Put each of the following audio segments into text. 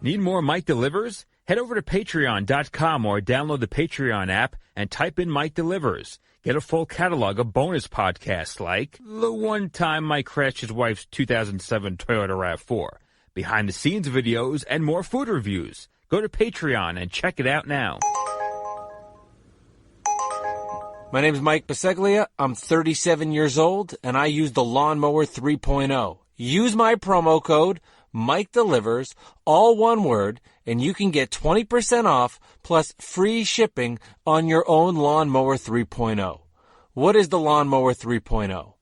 Need more Mike Delivers? Head over to patreon.com or download the Patreon app and type in Mike Delivers. Get a full catalog of bonus podcasts like the one time Mike crashed his wife's 2007 Toyota Rav4, behind-the-scenes videos, and more food reviews. Go to Patreon and check it out now. My name is Mike Biseglia. I'm 37 years old, and I use the Lawnmower 3.0. Use my promo code Mike Delivers, all one word, and you can get 20% off plus free shipping on your own Lawnmower 3.0. What is the Lawnmower 3.0?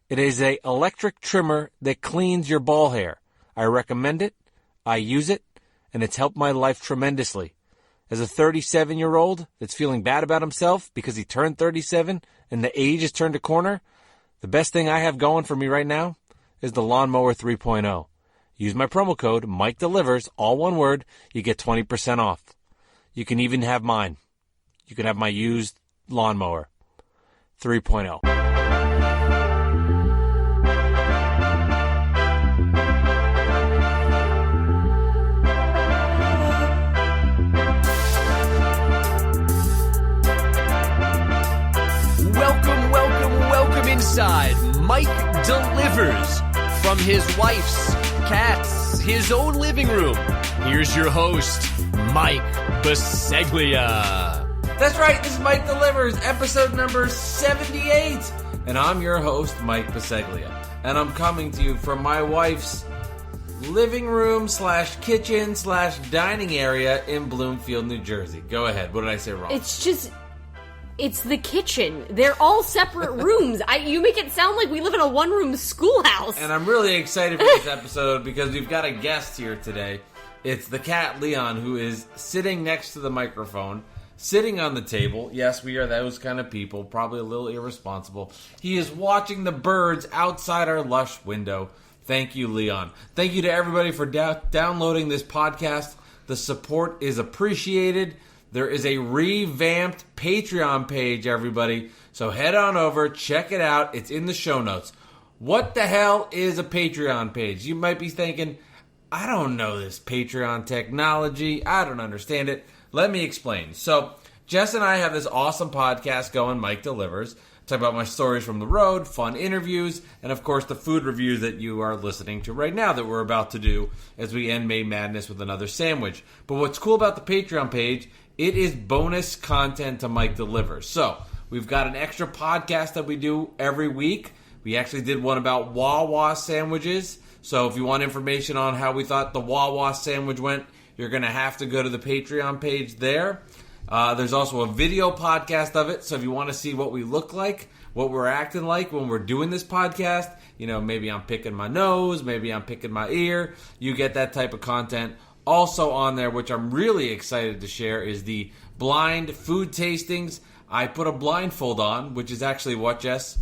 It is an electric trimmer that cleans your ball hair. I recommend it, I use it, and it's helped my life tremendously. As a 37-year-old that's feeling bad about himself because he turned 37 and the age has turned a corner, the best thing I have going for me right now is the Lawnmower 3.0. Use my promo code Mike Delivers, all one word. You get 20% off. You can even have mine. You can have my used Lawnmower 3.0. Welcome inside Mike Delivers from his wife's, cat's, his own living room. Here's your host, Mike Biseglia. That's right, this is Mike Delivers, episode number 78. And I'm your host, Mike Biseglia. And I'm coming to you from my wife's living room / kitchen / dining area in Bloomfield, New Jersey. Go ahead, what did I say wrong? It's the kitchen. They're all separate rooms. You make it sound like we live in a one-room schoolhouse. And I'm really excited for this episode because we've got a guest here today. It's the cat, Leon, who is sitting next to the microphone, sitting on the table. Yes, we are those kind of people, probably a little irresponsible. He is watching the birds outside our lush window. Thank you, Leon. Thank you to everybody for downloading this podcast. The support is appreciated. There is a revamped Patreon page, everybody. So head on over, check it out. It's in the show notes. What the hell is a Patreon page? You might be thinking, I don't know this Patreon technology. I don't understand it. Let me explain. So Jess and I have this awesome podcast going, Mike Delivers. Talk about my stories from the road, fun interviews, and of course the food reviews that you are listening to right now that we're about to do as we end May Madness with another sandwich. But what's cool about the Patreon page, it is bonus content to Mike Delivers. So we've got an extra podcast that we do every week. We actually did one about Wawa sandwiches. So if you want information on how we thought the Wawa sandwich went, you're going to have to go to the Patreon page there. There's also a video podcast of it. So if you want to see what we look like, what we're acting like when we're doing this podcast, maybe I'm picking my nose, maybe I'm picking my ear. You get that type of content. Also on there, which I'm really excited to share, is the blind food tastings. I put a blindfold on, which is actually what, Jess?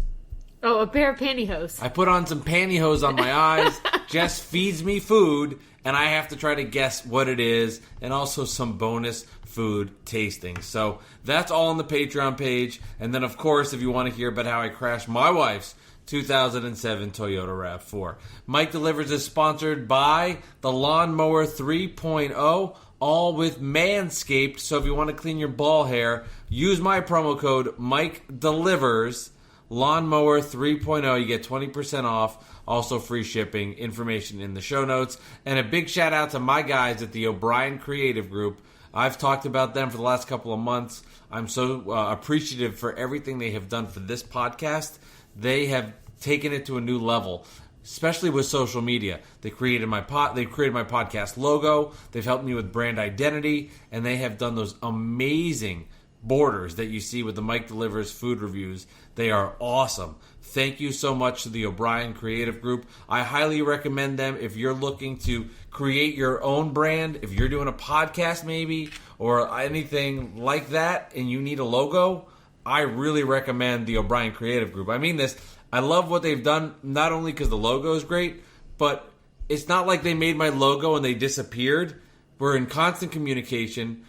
Oh, a pair of pantyhose. I put on some pantyhose on my eyes. Jess feeds me food, and I have to try to guess what it is, and also some bonus food tasting. So that's all on the Patreon page. And then, of course, if you want to hear about how I crashed my wife's 2007 Toyota Rav4. Mike Delivers is sponsored by the Lawnmower 3.0, all with Manscaped. So if you want to clean your ball hair, use my promo code Mike Delivers, Lawnmower 3.0. You get 20% off. Also free shipping. Information in the show notes. And a big shout out to my guys at the O'Brien Creative Group. I've talked about them for the last couple of months. I'm so appreciative for everything they have done for this podcast. They have taken it to a new level, especially with social media. They created my podcast logo. They've helped me with brand identity, and they have done those amazing borders that you see with the Mike Delivers food reviews. They are awesome. Thank you so much to the O'Brien Creative Group. I highly recommend them if you're looking to create your own brand, if you're doing a podcast maybe, or anything like that, and you need a logo. I really recommend the O'Brien Creative Group. I mean this. I love what they've done, not only because the logo is great, but it's not like they made my logo and they disappeared. We're in constant communication,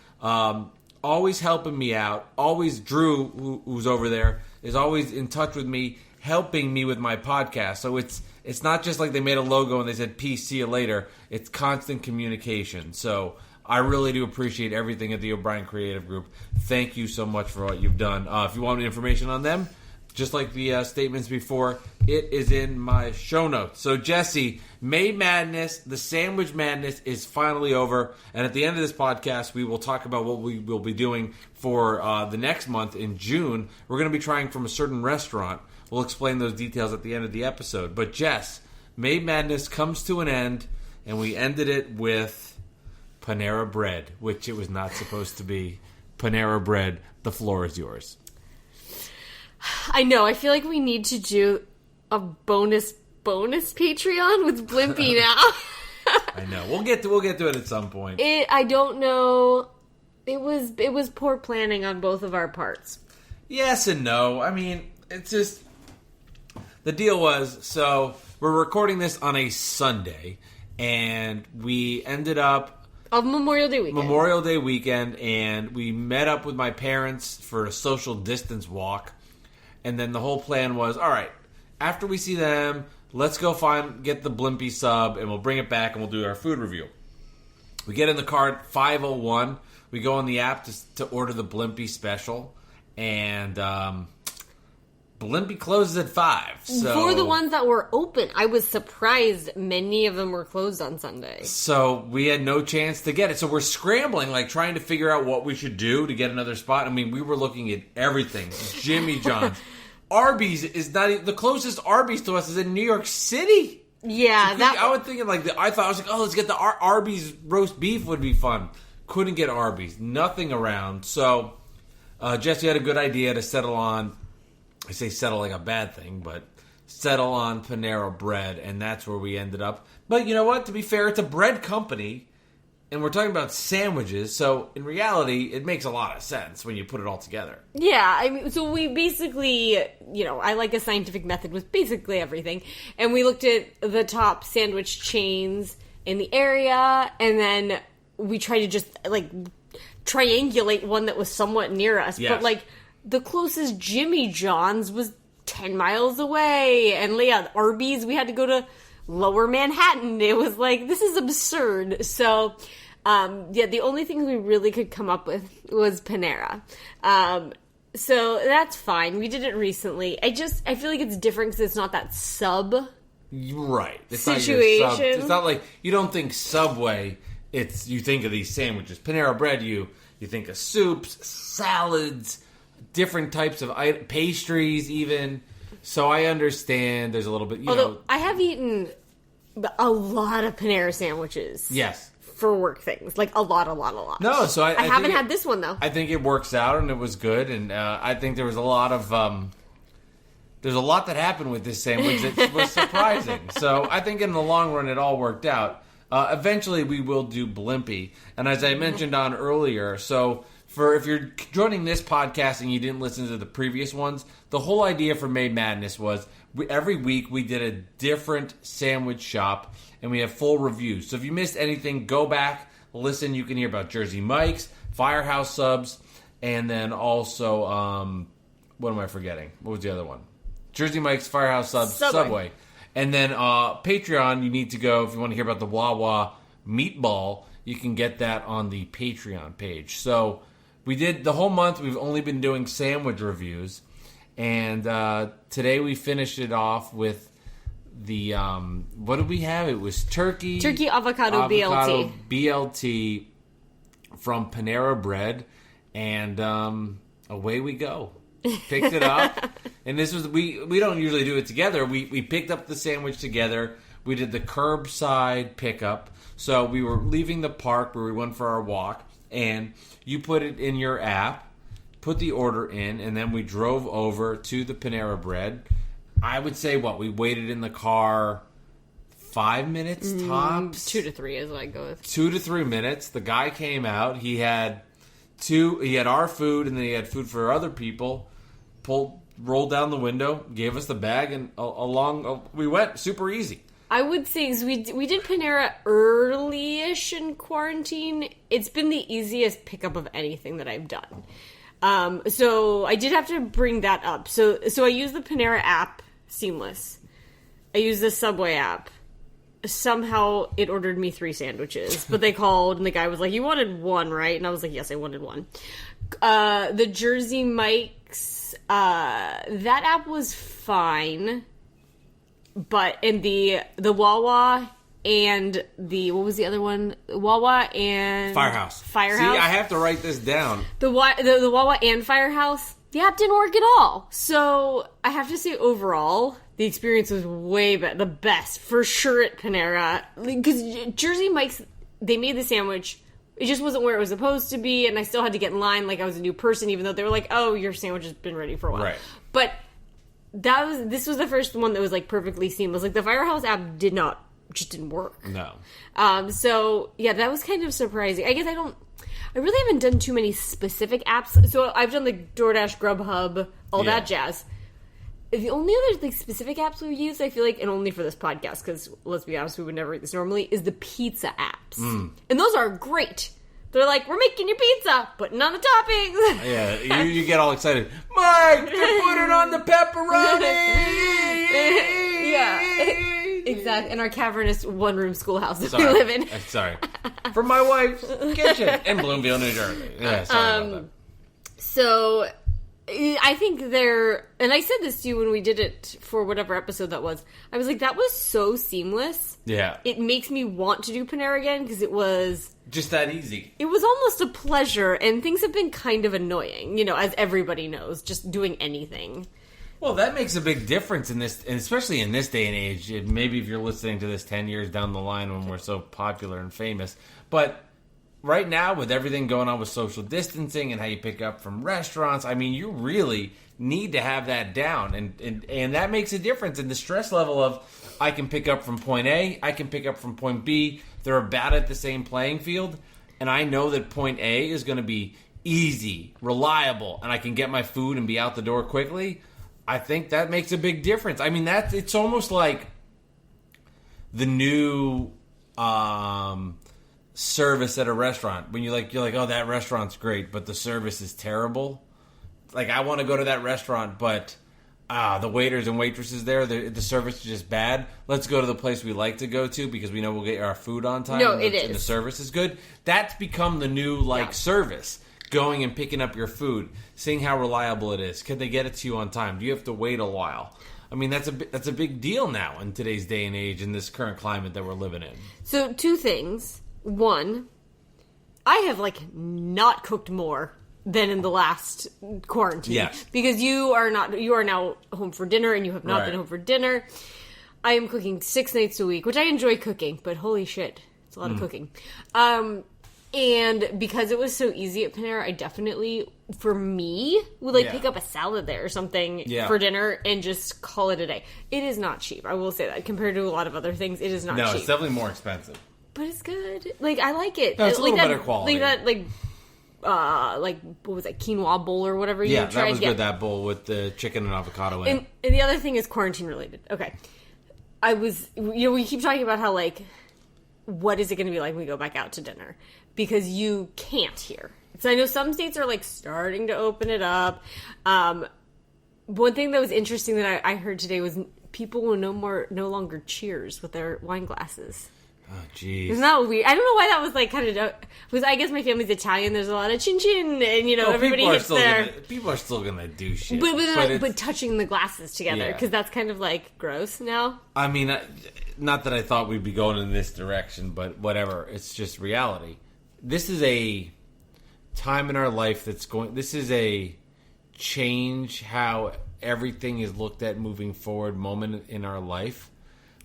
always helping me out. Always Drew, who's over there, is always in touch with me, helping me with my podcast. So it's it's not just like they made a logo and they said, peace, see you later. It's constant communication. So I really do appreciate everything at the O'Brien Creative Group. Thank you so much for what you've done. If you want information on them, just like the statements before, it is in my show notes. So, Jesse, May Madness, the Sandwich Madness is finally over. And at the end of this podcast, we will talk about what we will be doing for the next month in June. We're going to be trying from a certain restaurant. We'll explain those details at the end of the episode. But, Jess, May Madness comes to an end, and we ended it with Panera Bread, which it was not supposed to be. Panera Bread, the floor is yours. I know. I feel like we need to do a bonus Patreon with Blimpy now. I know. We'll get to it at some point. I don't know. It was poor planning on both of our parts. Yes and no. I mean, it's just the deal was, so we're recording this on a Sunday, and we ended up of Memorial Day weekend, and we met up with my parents for a social distance walk. And then the whole plan was, all right, after we see them, let's go get the Blimpy sub, and we'll bring it back, and we'll do our food review. We get in the car at 5:01. We go on the app to order the Blimpy special, and Blimpy closes at 5. So for the ones that were open, I was surprised many of them were closed on Sunday. So we had no chance to get it. So we're scrambling, like trying to figure out what we should do to get another spot. I mean, we were looking at everything. Jimmy John's. Arby's is not the closest Arby's to us is in New York City. Yeah, so I was thinking I was like, oh, let's get the Arby's roast beef would be fun. Couldn't get Arby's, nothing around. So Jesse had a good idea to settle on. I say settle like a bad thing, but settle on Panera Bread, and that's where we ended up. But you know what? To be fair, it's a bread company, and we're talking about sandwiches, so in reality, it makes a lot of sense when you put it all together. Yeah, I mean, so we basically, I like a scientific method with basically everything, and we looked at the top sandwich chains in the area, and then we tried to just, triangulate one that was somewhat near us, yes. But, the closest Jimmy John's was 10 miles away, and Arby's, we had to go to Lower Manhattan. It was this is absurd. So, the only thing we really could come up with was Panera. So that's fine. We did it recently. I feel like it's different because it's not that sub right it's situation. Not your sub. It's not like you don't think Subway. You think of these sandwiches. Panera Bread. You think of soups, salads, different types of pastries, even. So I understand there's a little bit, Although I have eaten a lot of Panera sandwiches. Yes. For work things. A lot. No, so I haven't had this one, though. I think it works out, and it was good, and I think there was a lot of, there's a lot that happened with this sandwich that was surprising. So I think in the long run, it all worked out. Eventually, we will do Blimpy, and as I mentioned on earlier, so if you're joining this podcast and you didn't listen to the previous ones, the whole idea for May Madness was every week we did a different sandwich shop, and we have full reviews. So if you missed anything, go back, listen. You can hear about Jersey Mike's, Firehouse Subs, and then also, what am I forgetting? What was the other one? Jersey Mike's, Firehouse Subs, Subway. And then Patreon, you need to go, if you want to hear about the Wawa meatball, you can get that on the Patreon page. So we did the whole month. We've only been doing sandwich reviews. And today we finished it off with the, what did we have? It was turkey avocado BLT from Panera Bread. And away we go. Picked it up. And this was, we don't usually do it together. We picked up the sandwich together. We did the curbside pickup. So we were leaving the park where we went for our walk. And you put it in your app, put the order in, and then we drove over to the Panera Bread. I would say, we waited in the car 5 minutes tops? 2 to 3 is what I go with. 2 to 3 minutes. The guy came out. He had our food, and then he had food for other people. Rolled down the window, gave us the bag, and along we went. Super easy. I would say, because we did Panera early-ish in quarantine, it's been the easiest pickup of anything that I've done. So I did have to bring that up. So I use the Panera app, seamless. I used the Subway app. Somehow it ordered me 3 sandwiches, but they called and the guy was like, "You wanted one, right?" And I was like, "Yes, I wanted one." The Jersey Mike's, that app was fine, but in the Wawa and what was the other one? Wawa and Firehouse. See, I have to write this down. The Wawa and Firehouse, the app didn't work at all. So I have to say, overall, the experience was way better. The best, for sure, at Panera. Because Jersey Mike's, they made the sandwich. It just wasn't where it was supposed to be, and I still had to get in line like I was a new person, even though they were like, "Oh, your sandwich has been ready for a while." Right. But this was the first one that was like perfectly seamless. Like the Firehouse app just didn't work. No. So yeah, that was kind of surprising. I guess I really haven't done too many specific apps. So I've done like DoorDash, Grubhub, all that jazz. The only other like specific apps we use, I feel like, and only for this podcast, because let's be honest, we would never eat this normally, is the pizza apps. And those are great. They're like, "We're making your pizza, putting on the toppings." Yeah, you get all excited. Mike, you put it on the pepperoni! Yeah. Exactly. In our cavernous one-room schoolhouse that we live in. Sorry. From my wife's kitchen in Bloomfield, New Jersey. Yeah, sorry about that. So I think and I said this to you when we did it for whatever episode that was. I was like, that was so seamless. Yeah. It makes me want to do Panera again because it was just that easy. It was almost a pleasure, and things have been kind of annoying, as everybody knows, just doing anything. Well, that makes a big difference in this, and especially in this day and age. Maybe if you're listening to this 10 years down the line when we're so popular and famous. But right now, with everything going on with social distancing and how you pick up from restaurants, I mean, you really need to have that down. And that makes a difference in the stress level of, I can pick up from point A, I can pick up from point B. They're about at the same playing field. And I know that point A is going to be easy, reliable, and I can get my food and be out the door quickly. I think that makes a big difference. I mean, it's almost like the new service at a restaurant. When you're like, "Oh, that restaurant's great, but the service is terrible." Like, I want to go to that restaurant, but the waiters and waitresses there, the service is just bad. Let's go to the place we like to go to because we know we'll get our food on time. No, it is. And the service is good. That's become the new service. Going and picking up your food, seeing how reliable it is. Can they get it to you on time? Do you have to wait a while? I mean, that's a big deal now in today's day and age, in this current climate that we're living in. So 2 things. 1, I have not cooked more than in the last quarantine. Yes. Because you are now home for dinner, and you have not been home for dinner. I am cooking 6 nights a week, which I enjoy cooking, but holy shit, it's a lot of cooking. And because it was so easy at Panera, I definitely, for me, would pick up a salad there or something for dinner and just call it a day. It is not cheap. I will say that. Compared to a lot of other things, it is not cheap. No, it's definitely more expensive. But it's good. I like it. No, it's a little better quality. What was that, quinoa bowl or whatever you tried? Yeah, that was good, that bowl with the chicken and avocado in it. And the other thing is quarantine related. Okay. We keep talking about how, what is it going to be like when we go back out to dinner? Because you can't here. So I know some states are starting to open it up. One thing that was interesting that I heard today was people will no longer cheers with their wine glasses. Oh, jeez. Isn't that weird? I don't know why that was kind of... Because I guess my family's Italian. There's a lot of chin-chin, and, everybody hits their... People are still going to do shit. But touching the glasses together, because that's kind of, gross now. I mean, not that I thought we'd be going in this direction, but whatever. It's just reality. This is a time in our life this is a change how everything is looked at moving forward moment in our life,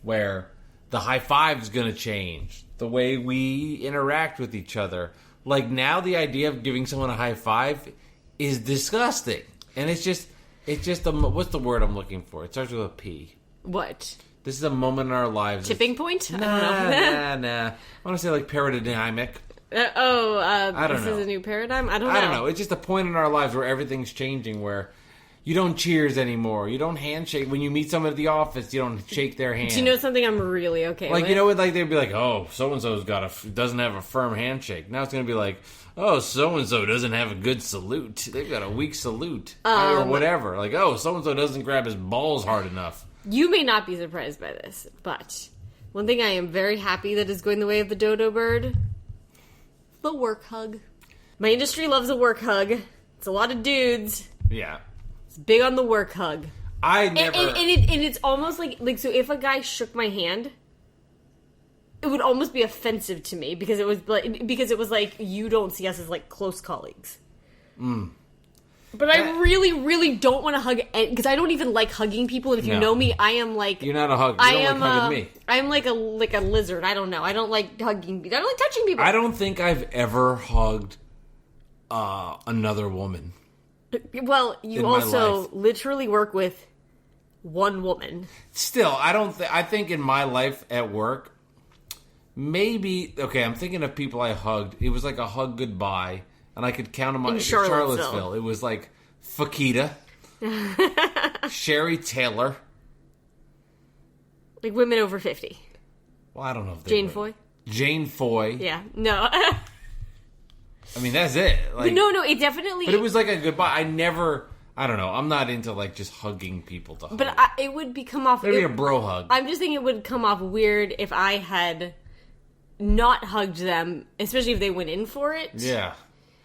where the high five is going to change. The way we interact with each other. Now the idea of giving someone a high five is disgusting. And it's just what's the word I'm looking for? It starts with a P. What? This is a moment in our lives. Tipping point? I don't know. I want to say paradigmic. I don't know. This is a new paradigm? I don't know. It's just a point in our lives where everything's changing, where you don't cheers anymore. You don't handshake. When you meet someone at the office, you don't shake their hand. Do you know something I'm really okay with? They'd be like, "Oh, so-and-so's doesn't have a firm handshake." Now it's going to be like, "Oh, so-and-so doesn't have a good salute. They've got a weak salute." Or whatever. Oh, so-and-so doesn't grab his balls hard enough. You may not be surprised by this, but one thing I am very happy that is going the way of the dodo bird, the work hug. My industry loves a work hug. It's a lot of dudes. Yeah. It's big on the work hug. I never... And it's almost like, so if a guy shook my hand, it would almost be offensive to me because it was like, you don't see us as, like, close colleagues. But I really, really don't want to hug, because I don't even like hugging people. And if you know me, I am like... You're not a hugger. You don't like hugging me. I'm like a lizard. I don't know. I don't like hugging people. I don't like touching people. I don't think I've ever hugged another woman. Well, you also literally work with one woman. Still, I think in my life at work, maybe... Okay, I'm thinking of people I hugged. It was like a hug goodbye. And I could count them on Charlottesville. It was like Fakita, Sherry Taylor. Like women over 50. Well, I don't know if they Jane were. Foy? Jane Foy. Yeah, no. I mean, that's it. Like, but no, it definitely... But it was like a goodbye. I don't know. I'm not into like just hugging people to hug. But it would come off... Maybe a bro hug. I'm just thinking it would come off weird if I had not hugged them, especially if they went in for it. Yeah.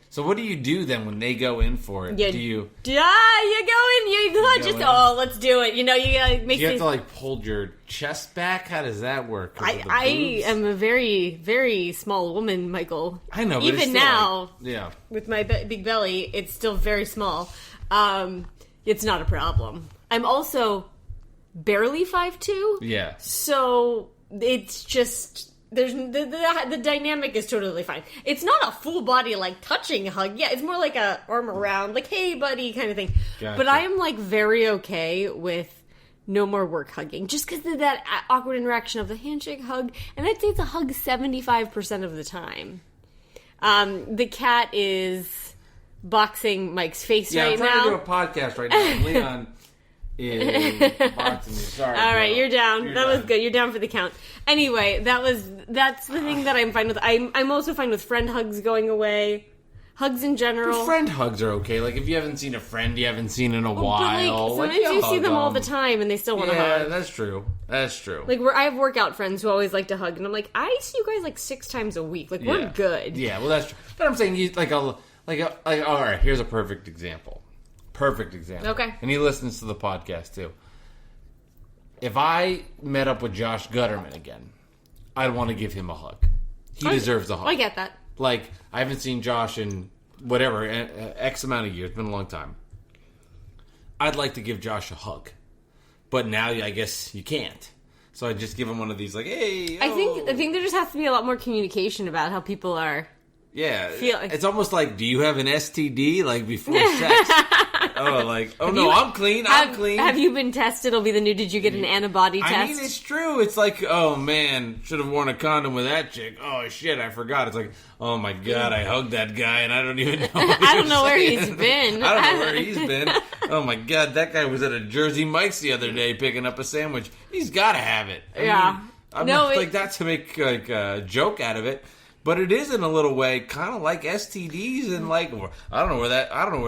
So what do you do then when they go in for it? You do you... you go in, you not just, let's do it. You know, you gotta make... You have to like hold your chest back? How does that work? I am a very, very small woman, Michael. I know, but even it's still now, yeah, with my big belly, it's still very small. It's not a problem. I'm also barely 5'2". Yeah. So it's just... There's the dynamic is totally fine. It's not a full body like touching hug. Yeah, it's more like a arm around, like hey buddy kind of thing. Gotcha. But I am like very okay with no more work hugging, just because of that awkward interaction of the handshake hug, and I'd say it's a hug 75% of the time. The cat is boxing Mike's face right now. Yeah, I'm trying to do a podcast right now. And Leon is boxing me. Sorry. All right, you're down. You're that done. was good. You're down for the count. Anyway, that's the thing that I'm fine with. I'm also fine with friend hugs going away. Hugs in general. But friend hugs are okay. Like if you haven't seen a friend you haven't seen in a while. But like, sometimes you see them all the time and they still want to hug. Yeah, that's true. That's true. Like I have workout friends who always like to hug, and I'm like, I see you guys like 6 times a week. Like we're good. Yeah, well that's true. But I'm saying you all right. Here's a perfect example. Perfect example. Okay. And he listens to the podcast too. If I met up with Josh Gutterman again, I'd want to give him a hug. He deserves a hug. I get that. Like, I haven't seen Josh in whatever, X amount of years. It's been a long time. I'd like to give Josh a hug. But now I guess you can't. So I just give him one of these like, hey, I think there just has to be a lot more communication about how people are. Yeah, feeling. It's almost like, do you have an STD? Like before sex? I'm clean. I'm clean. Have you been tested? It'll be the new. Did you get an antibody test? I mean, it's true. It's like, oh man, should have worn a condom with that chick. Oh shit, I forgot. It's like, oh my god, I hugged that guy and I don't even know. I don't know where he's been. I don't know where he's been. Oh my god, that guy was at a Jersey Mike's the other day picking up a sandwich. He's got to have it. I mean, I'm not like that to make like a joke out of it. But it is in a little way kind of like STDs and like I don't know where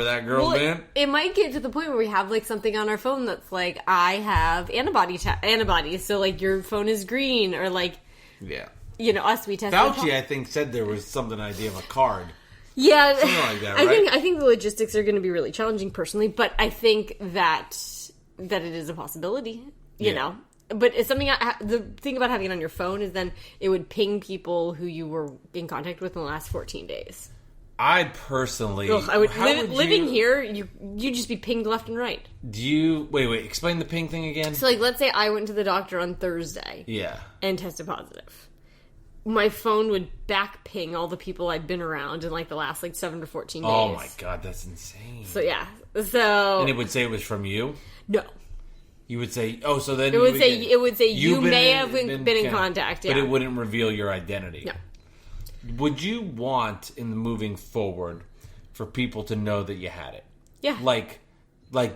that girl been. It might get to the point where we have like something on our phone that's like I have antibodies, so like your phone is green or like us we test. Fauci I think said there was something idea of a card. Yeah, something like that. Right? I think the logistics are going to be really challenging personally, but I think that it is a possibility. You know. But it's something. The thing about having it on your phone is then it would ping people who you were in contact with in the last 14 days. I'd personally, living here, you just be pinged left and right. Do you wait? Explain the ping thing again. So, like, let's say I went to the doctor on Thursday, and tested positive. My phone would back ping all the people I'd been around in like the last 7 to 14 days. Oh my god, that's insane. So and it would say it was from you. No. You would say, oh, so then it would say you may have been in contact, but it wouldn't reveal your identity. No. Would you want in the moving forward for people to know that you had it? Yeah. Like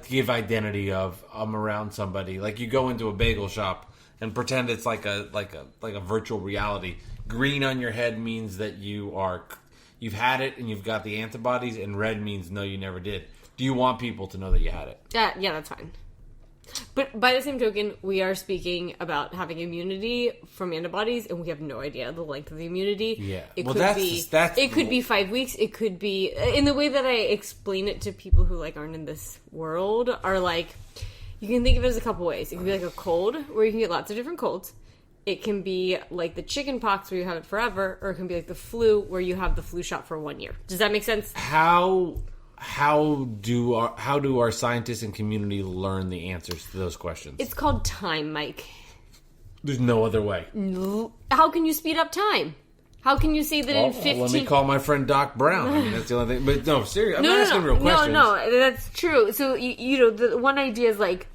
give identity of I'm around somebody. Like you go into a bagel shop and pretend it's like a virtual reality. Green on your head means that you've had it and you've got the antibodies, and red means no, you never did. Do you want people to know that you had it? Yeah, that's fine. But by the same token, we are speaking about having immunity from antibodies, and we have no idea the length of the immunity. Yeah. It Well, could that's it could be 5 weeks. It could be, in the way that I explain it to people who like aren't in this world, are like, you can think of it as a couple ways. It can be like a cold, where you can get lots of different colds. It can be like the chicken pox, where you have it forever, or it can be like the flu, where you have the flu shot for 1 year. Does that make sense? How do our scientists and community learn the answers to those questions? It's called time, Mike. There's no other way. How can you speed up time? How can you say that in 15... Let me call my friend Doc Brown. I mean, that's the only thing. But no, seriously, I'm asking real questions. No, that's true. So, you know, the one idea is like,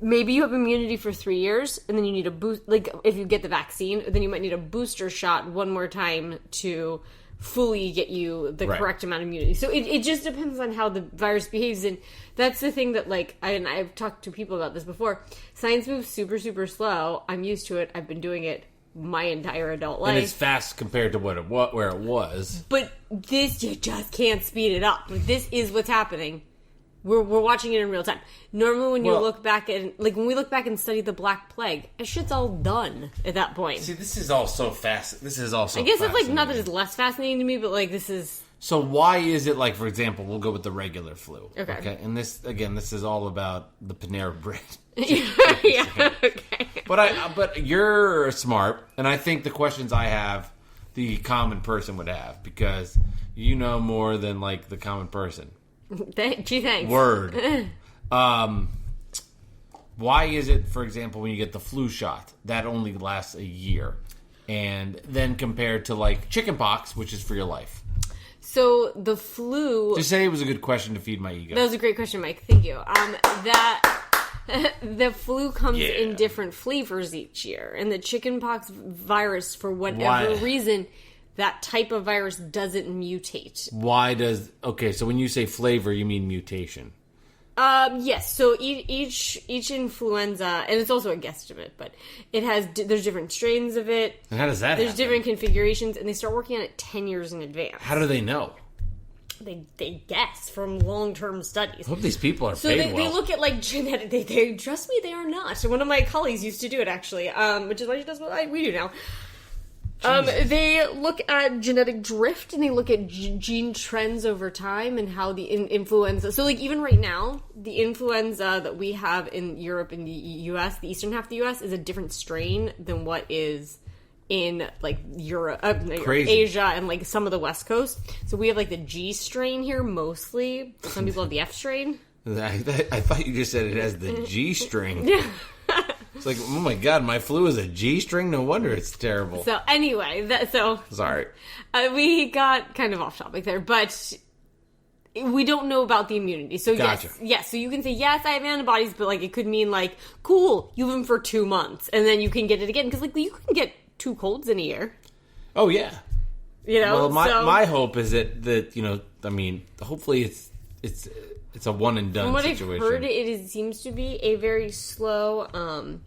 maybe you have immunity for 3 years, and then you need a boost. Like, if you get the vaccine, then you might need a booster shot one more time to fully get you the correct amount of immunity. So it just depends on how the virus behaves, and that's the thing that, like, I've talked to people about this before. Science moves super, super slow. I'm used to it. I've been doing it my entire adult life. And it's fast compared to where it was. But this, you just can't speed it up. Like, this is what's happening. We're watching it in real time. Normally, when you look back and when we look back and study the Black Plague, that shit's all done at that point. See, this is all so fast. This is also. I guess it's like not that it's less fascinating to me, but like this is. So why is it like, for example, we'll go with the regular flu. Okay. And this is all about the Panera bread. Yeah. Okay. But you're smart, and I think the questions I have, the common person would have, because you know more than like the common person. Gee, thanks. Word. Why is it, for example, when you get the flu shot, that only lasts a year, and then compared to like chickenpox, which is for your life? So the flu. Just say it was a good question to feed my ego. That was a great question, Mike. Thank you. The flu comes in different flavors each year, and the chickenpox virus, for whatever reason, that type of virus doesn't mutate. Why does... Okay, so when you say flavor, you mean mutation. Yes. So each influenza, and it's also a guesstimate, but there's different strains of it. And how does that There's happen? different configurations, and they start working on it 10 years in advance. How do they know? They guess from long-term studies. I hope these people are So paid they look at like genetic. They trust me, they are not. So one of my colleagues used to do it actually, which is why she does what we do now. They look at genetic drift, and they look at gene trends over time and how the influenza... So, like, even right now, the influenza that we have in Europe and the U.S., the eastern half of the U.S., is a different strain than what is in, like, Europe, Asia, and, like, some of the West Coast. So we have, like, the G strain here, mostly. Some people have the F strain. I thought you just said it has the G string. Yeah. It's like, oh my god, my flu is a G string? No wonder it's terrible. So anyway, Sorry. We got kind of off topic there, but we don't know about the immunity. So gotcha. yes. So you can say, yes, I have antibodies, but like it could mean like, cool, you have them for 2 months, and then you can get it again. Because like you can get 2 colds in a year. Oh yeah. You know. Well, my hope is that you know, I mean, hopefully it's a one and done situation. From what I've heard, it seems to be a very slow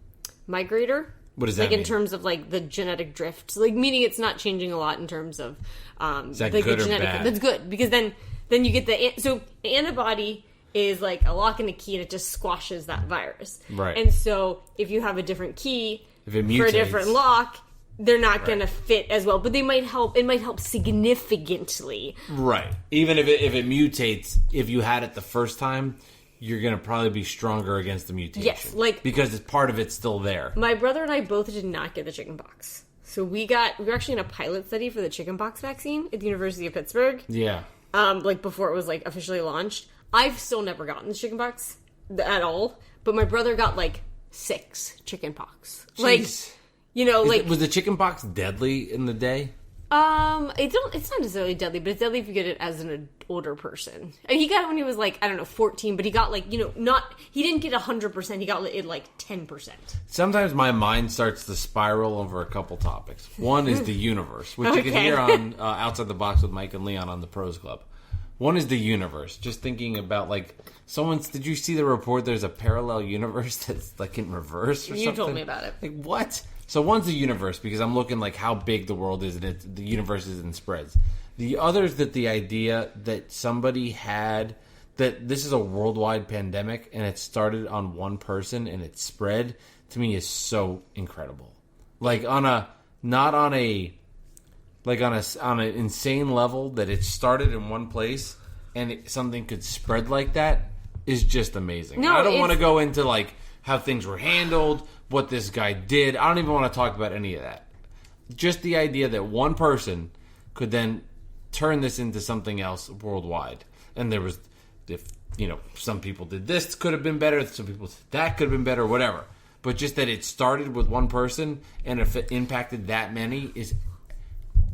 migrator. What does that mean? In terms of like the genetic drift, like meaning it's not changing a lot in terms of is that like good the or genetic. bad? That's good, because then you get the antibody is like a lock and a key, and it just squashes that virus. Right. And so if you have a different key if it for a different lock, they're not going to Right. fit as well. But they might help. It might help significantly. Right. Even if it mutates, if you had it the first time, you're going to probably be stronger against the mutation. Yes, like... because it's part of it's still there. My brother and I both did not get the chickenpox. So we were actually in a pilot study for the chickenpox vaccine at the University of Pittsburgh. Yeah. Like before it was like officially launched. I've still never gotten the chickenpox at all, but my brother got like 6 chickenpox. Jeez. Like, you know, Was the chickenpox deadly in the day? It's not necessarily deadly, but it's deadly if you get it as an older person. And he got it when he was like, I don't know, 14, but he got like, you know, he didn't get 100%, he got it like 10%. Sometimes my mind starts to spiral over a couple topics. One is the universe, which you can Okay. hear on Outside the Box with Mike and Leon on the Pros Club. One is the universe. Just thinking about like did you see the report? There's a parallel universe that's like in reverse or You something? told me about it. Like what? So one's the universe because I'm looking like how big the world is and the universe is in spreads. The other is that the idea that somebody had that this is a worldwide pandemic and it started on one person and it spread, to me is so incredible. Like on an insane level that it started in one place and something could spread like that is just amazing. No, I don't want to go into like how things were handled, what this guy did. I don't even want to talk about any of that. Just the idea that one person could then turn this into something else worldwide. And there was, some people did this could have been better, some people said that could have been better, whatever. But just that it started with one person and if it impacted that many is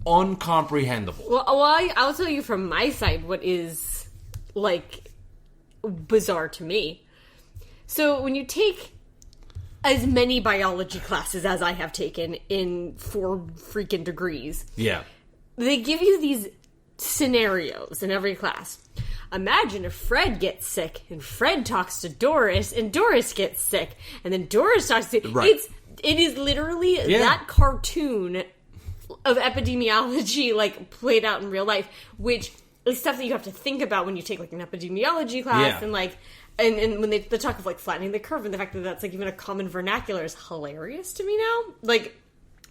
uncomprehendable. Well, I'll tell you from my side what is, like, bizarre to me. So when you take as many biology classes as I have taken in 4 freaking degrees, yeah, they give you these scenarios in every class. Imagine if Fred gets sick and Fred talks to Doris and Doris gets sick and then Doris talks to... Right. It is literally that cartoon of epidemiology, like, played out in real life, which is stuff that you have to think about when you take, like, an epidemiology class, and, like, and when they talk of, like, flattening the curve, and the fact that that's, like, even a common vernacular is hilarious to me now. Like,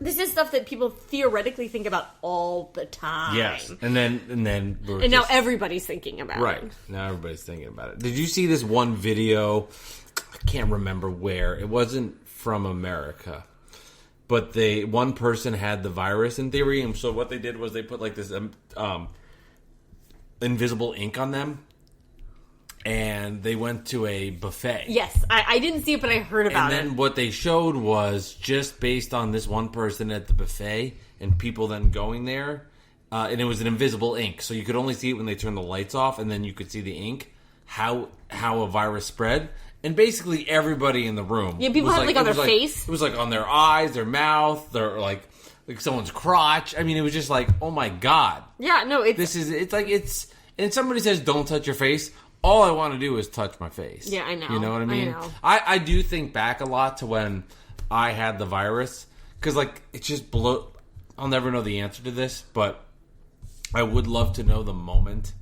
this is stuff that people theoretically think about all the time. Yes, and now everybody's thinking about it. Right, now everybody's thinking about it. Did you see this one video? I can't remember where. It wasn't from America. But one person had the virus in theory, and so what they did was they put like this invisible ink on them, and they went to a buffet. Yes, I didn't see it, but I heard about it. And then what they showed was just based on this one person at the buffet and people then going there, and it was an invisible ink, so you could only see it when they turned the lights off, and then you could see the ink, how a virus spread. And basically everybody in the room. Yeah, people had, like, on their face. It was, like, on their eyes, their mouth, their, like someone's crotch. I mean, it was just like, oh, my God. Yeah, no, and somebody says, don't touch your face. All I want to do is touch my face. Yeah, I know. You know what I mean? I know. I do think back a lot to when I had the virus. Because, like, it just I'll never know the answer to this, but I would love to know the moment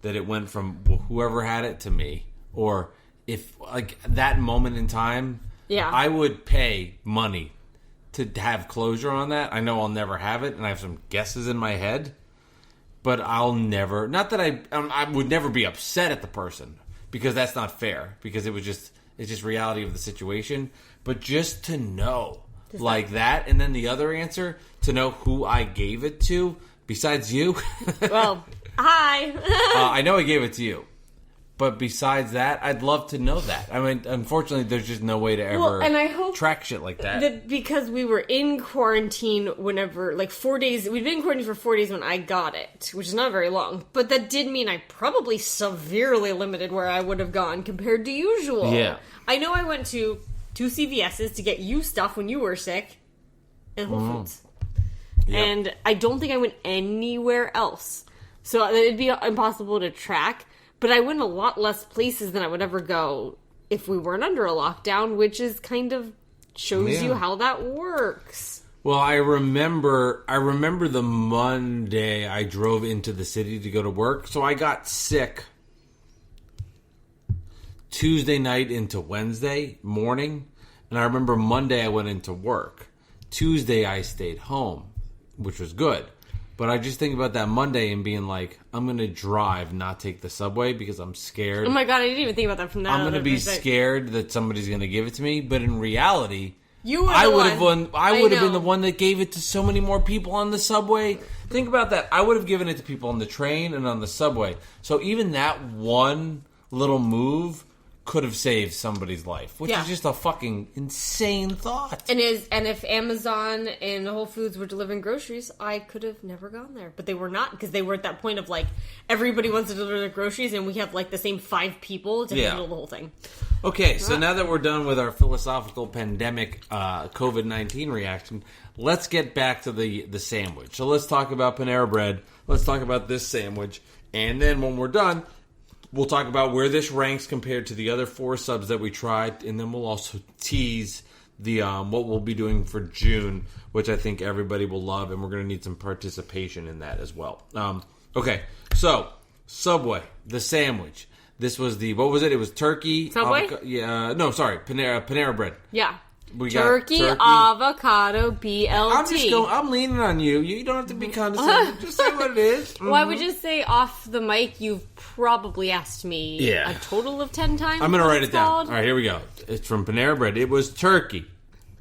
that it went from whoever had it to me. Or... if, like, that moment in time, I would pay money to have closure on that. I know I'll never have it, and I have some guesses in my head, but I'll never... Not that I would never be upset at the person, because that's not fair, because it's just reality of the situation, but just to know, like that, and then the other answer, to know who I gave it to, besides you. Well, hi. I know I gave it to you. But besides that, I'd love to know that. I mean, unfortunately, there's just no way to ever and I hope track shit like that. Because we were in quarantine whenever, like, 4 days... We'd been in quarantine for 4 days when I got it, which is not very long. But that did mean I probably severely limited where I would have gone compared to usual. Yeah. I know I went to 2 CVS's to get you stuff when you were sick. And Whole Foods. Yep. And I don't think I went anywhere else. So it'd be impossible to track. But I went a lot less places than I would ever go if we weren't under a lockdown, which is kind of shows you how that works. Well, I remember the Monday I drove into the city to go to work. So I got sick Tuesday night into Wednesday morning. And I remember Monday I went into work. Tuesday I stayed home, which was good. But I just think about that Monday and being like, I'm going to drive, not take the subway because I'm scared. Oh my God, I didn't even think about that from that. I'm going to be scared that somebody's going to give it to me. But in reality, I would have been the one that gave it to so many more people on the subway. Think about that. I would have given it to people on the train and on the subway. So even that one little move could have saved somebody's life, which is just a fucking insane thought. And if Amazon and Whole Foods were delivering groceries, I could have never gone there. But they were not, because they were at that point of, like, everybody wants to deliver their groceries, and we have, like, the same 5 people to handle the whole thing. Okay, so now that we're done with our philosophical pandemic COVID-19 reaction, let's get back to the sandwich. So let's talk about Panera Bread. Let's talk about this sandwich. And then when we're done, we'll talk about where this ranks compared to the other 4 subs that we tried, and then we'll also tease the what we'll be doing for June, which I think everybody will love, and we're going to need some participation in that as well. Okay, so Subway, the sandwich. This was what was it? It was turkey. Subway? Panera bread. Yeah. We Turkey, got avocado, BLT. I'm leaning on you. You don't have to be condescending. Just say what it is. Well, I would just say off the mic, you've probably asked me a total of 10 times. I'm going to write it down. All right, here we go. It's from Panera bread. It was turkey.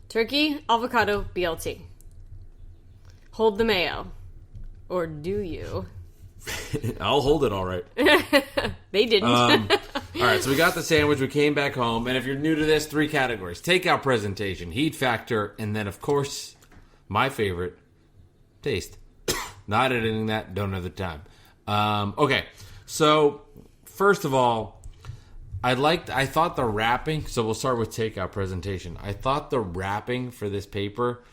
Turkey, avocado, BLT. Hold the mayo. Or do you? I'll hold it all right. They didn't. All right, so we got the sandwich. We came back home. And if you're new to this, 3 categories. Takeout presentation, heat factor, and then, of course, my favorite, taste. Not editing that. Don't have the time. Okay, so first of all, I thought the wrapping, so we'll start with takeout presentation. I thought the wrapping for this paper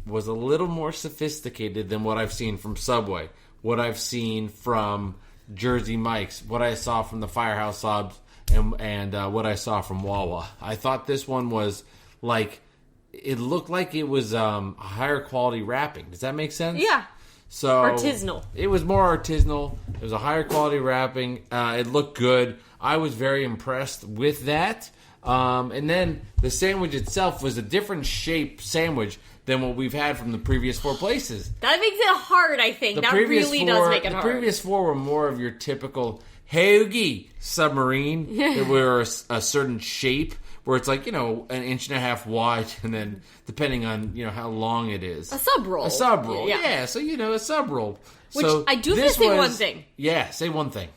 was a little more sophisticated than what I've seen from Subway, what I've seen from Jersey Mike's, what I saw from the Firehouse Subs, and what I saw from Wawa. I thought this one was it looked like it was a higher quality wrapping. Does that make sense? Yeah. So artisanal. It was more artisanal. It was a higher quality wrapping. It looked good. I was very impressed with that. And then the sandwich itself was a different shape sandwich than what we've had from the previous 4 places. That makes it hard, I think. That really does make it hard. The previous 4 were more of your typical hoagie submarine. They were a certain shape where it's like, an inch and a half wide, and then depending on, how long it is. A sub roll. A sub roll, yeah. So, a sub roll. Which so I do have to say one thing. Yeah, say one thing.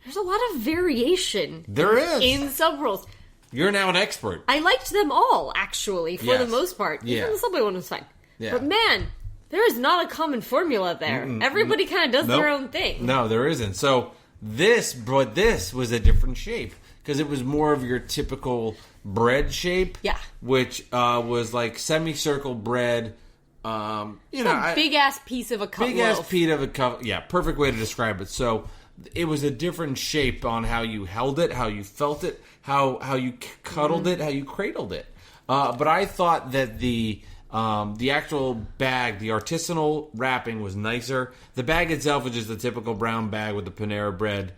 There's a lot of variation. There is. In sub rolls. You're now an expert. I liked them all, actually, for the most part. Yeah. Even the Subway one was fine. Yeah. But man, there is not a common formula there. Everybody kind of does their own thing. No, there isn't. So this was a different shape because it was more of your typical bread shape. Yeah. Which was like semicircle bread. Big ass piece of a cup Big ass piece of a cup. Yeah, perfect way to describe it. So it was a different shape on how you held it, how you felt it, how you cuddled it, how you cradled it. But I thought that the actual bag, the artisanal wrapping was nicer. The bag itself was just a typical brown bag with the Panera bread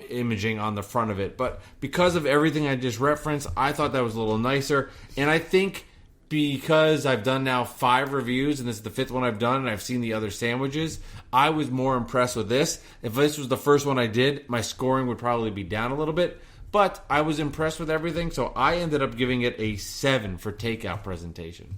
imaging on the front of it. But because of everything I just referenced, I thought that was a little nicer. And I think because I've done now 5 reviews, and this is the 5th one I've done, and I've seen the other sandwiches, I was more impressed with this. If this was the first one I did, my scoring would probably be down a little bit. But I was impressed with everything, so I ended up giving it a 7 for takeout presentation.